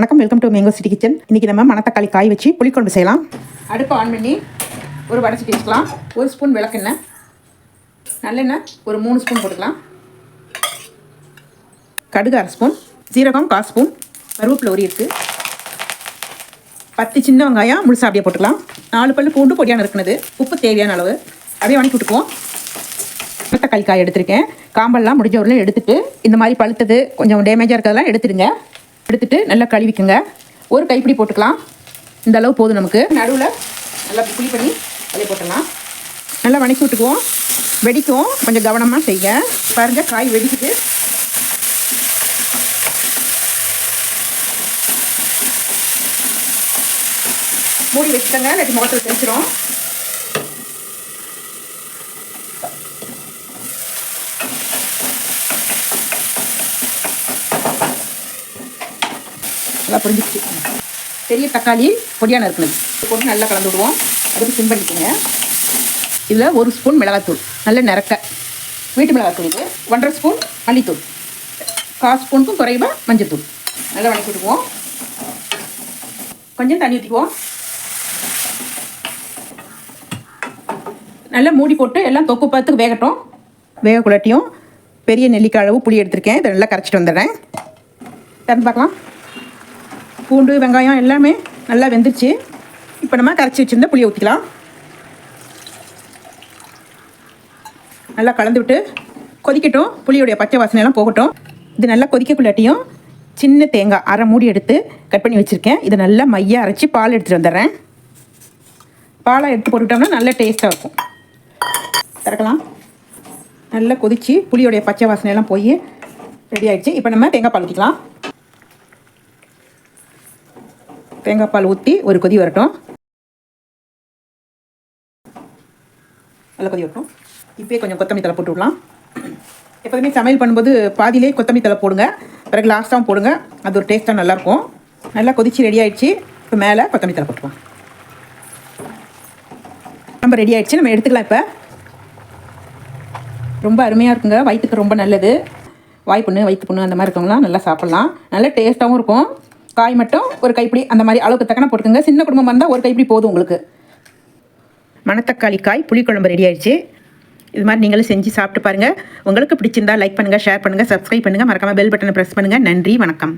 வணக்கம், welcome to mango city kitchen. இன்றைக்கி நம்ம மணத்தக்காளி காய் வச்சு புளிக்குழம்பு செய்யலாம். அடுப்பு ஆன் பண்ணி ஒரு வடைச்சிட்டு வச்சுக்கலாம். 1 ஸ்பூன் விளக்கெண்ணெய், நல்லெண்ணெய் ஒரு 3 ஸ்பூன் போட்டுக்கலாம். கடுகு 1/2 ஸ்பூன், சீரகம் 1/4 ஸ்பூன், கருவேப்பிலை ஒரு இருக்குது, 10 சின்ன வெங்காயம் முழுசாக அப்படியே போட்டுக்கலாம். 4 பல்லு பூண்டு பொடியான இருக்குனது, உப்பு தேவையான அளவு, அப்படியே வணக்கி விட்டுக்குவோம். மணத்தக்காளி காய் எடுத்திருக்கேன். காம்பெல்லாம் முடிஞ்ச உடனே எடுத்துட்டு இந்த மாதிரி பழுத்தது கொஞ்சம் டேமேஜாக இருக்கிறதெல்லாம் எடுத்துடுங்க. எடுத்துட்டு நல்லா கழுவிக்குங்க. ஒரு கைப்பிடி போட்டுக்கலாம். இந்த அளவு போதும் நமக்கு. நடுவில் நல்லா புளி பண்ணி அதில் போட்டுடலாம். நல்லா வணக்கி விட்டுக்குவோம். வெடிக்கும், கொஞ்சம் கவனமாக செய்யுங்க. பாருங்கள், காய் வெடிக்குது. மூடி வச்சுக்கோங்க, இல்லாட்டி முகத்தில் தெரிச்சிடும். நல்லா புரிஞ்சிச்சு. பெரிய தக்காளி பொடியான இருக்கணும் போட்டு நல்லா கலந்து விடுவோம். அதுக்கு சிம் பண்ணிக்கோங்க. இதில் 1 ஸ்பூன் மிளகாத்தூள், நல்ல நிறக்க வீட்டு மிளகாத்தூள். இது 1.5 ஸ்பூன் மல்லித்தூள், 1/4 ஸ்பூனுக்கும் குறைவாக மஞ்சத்தூள். நல்லா வணக்கி விட்டுக்குவோம். கொஞ்சம் தண்ணி ஊற்றிக்குவோம். நல்லா மூடி போட்டு எல்லாம் தொக்கு பார்த்துக்கு வேகட்டும். வேகக்குள்ளாட்டியும் பெரிய நெல்லிக்காய் அளவு புளி எடுத்திருக்கேன். இதை நல்லா கரைச்சிட்டு வந்துடுறேன். திறந்து பார்க்கலாம். பூண்டு வெங்காயம் எல்லாமே நல்லா வெந்துருச்சு. இப்போ நம்ம கரைச்சி வச்சுருந்த புளியை ஊற்றிக்கலாம். நல்லா கலந்து விட்டு கொதிக்கட்டும். புளியோடைய பச்சை வாசனையெல்லாம் போகட்டும். இது நல்லா கொதிக்கக்குள்ளாட்டியும் சின்ன தேங்காய் 1/2 மூடி எடுத்து கட் பண்ணி வச்சுருக்கேன். இதை நல்லா மையாக அரைச்சி பால் எடுத்துகிட்டு வந்துடுறேன். பாலை எடுத்து போட்டுக்கிட்டோம்னா நல்ல டேஸ்ட்டாக இருக்கும். திறக்கலாம். நல்லா கொதித்து புளியோடைய பச்சை வாசனையெல்லாம் போய் ரெடி ஆகிடுச்சு. இப்போ நம்ம தேங்காய் பால் ஊற்றிக்கலாம். தேங்காய் பால் ஊற்றி ஒரு கொதி வரட்டும். நல்லா கொதி வரட்டும். இப்போயே கொஞ்சம் கொத்தமல்லி தழை போட்டு விடலாம். எப்போதுமே சமையல் பண்ணும்போது பாதியிலே கொத்தமல்லி தழை போடுங்க, பிறகு லாஸ்ட்டாகவும் போடுங்க. அது ஒரு டேஸ்ட்டாக நல்லாயிருக்கும். நல்லா கொதித்து ரெடி ஆகிடுச்சு. இப்போ மேலே கொத்தமல்லி தழை போட்டுக்கலாம். நம்ம ரெடி ஆகிடுச்சு, நம்ம எடுத்துக்கலாம். இப்போ ரொம்ப அருமையாக இருக்குங்க. வயிற்றுக்கு ரொம்ப நல்லது. வாய்ப்புண்ணு வயிற்று புண்ணு அந்த மாதிரி இருக்கவங்களாம் நல்லா சாப்பிட்லாம். நல்ல டேஸ்ட்டாகவும் இருக்கும். காய் மட்டும் ஒரு கைப்பிடி அந்த மாதிரி அளவுக்கு தக்கன போட்டுக்கோங்க. சின்ன குடும்பமாக இருந்தால் ஒரு கைப்பிடி போதும் உங்களுக்கு. மணத்தக்காளி காய் புளிக்குழம்பு ரெடி ஆயிடுச்சு. இது மாதிரி நீங்களும் செஞ்சு சாப்பிட்டு பாருங்கள். உங்களுக்கு பிடிச்சிருந்தா லைக் பண்ணுங்கள், ஷேர் பண்ணுங்கள், சப்ஸ்கிரைப் பண்ணுங்கள். மறக்காமல் பெல் பட்டனை ப்ரெஸ் பண்ணுங்கள். நன்றி, வணக்கம்.